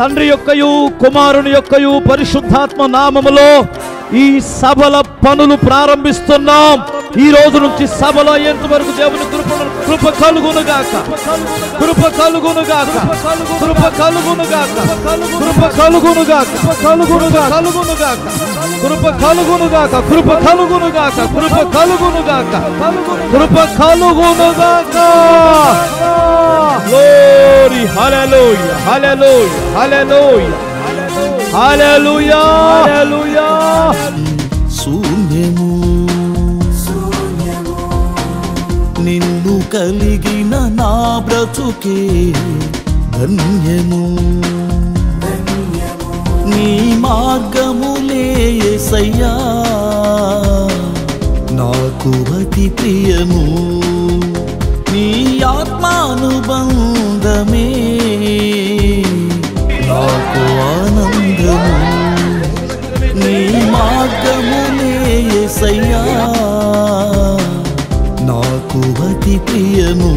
తండ్రి యొక్కయు కుమారుని యొక్కయు పరిశుద్ధాత్మ నామములో ఈ సభల పనులు ప్రారంభిస్తున్నాం. ఈ రోజు నుంచి సభలో అయ్యేంత వరకు దేవుని కృప కలుగునుగాక, కృప కలుగునుగాక, కృప కలుగునుగాక, కృప కలుగునుగాక, కలుగునుగాక, కలుగునుగాక, కృప కలుగునుగాక, కృప కలుగునుగాక, కృప కలుగునుగాక, కృప కలుగునుగాక. గ్లోరీ, హల్లెలూయా, హల్లెలూయా, హల్లెలూయా, హల్లెలూయా, హల్లెలూయా. శూన్యము నిన్ను కలిగిన నా బ్రతుకే ధన్యము. నీ మార్గములే యేసయ్యా నాకు అతి ప్రియము. నీ ఆత్మానుబంధమే నాకు ఆనందము. నీ మార్గములే యేసయ్యా నాకు అతి ప్రియము.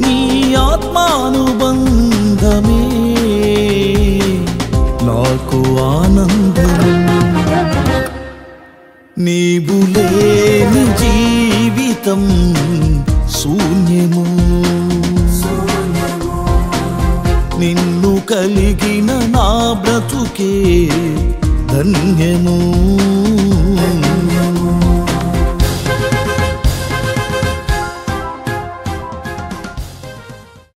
నీ ఆత్మానుబంధమే నాకు ఆనందము. నీవు లేని జీవితం శూన్యము. నిన్ను కలిగిన నా బ్రతుకే ధన్యము.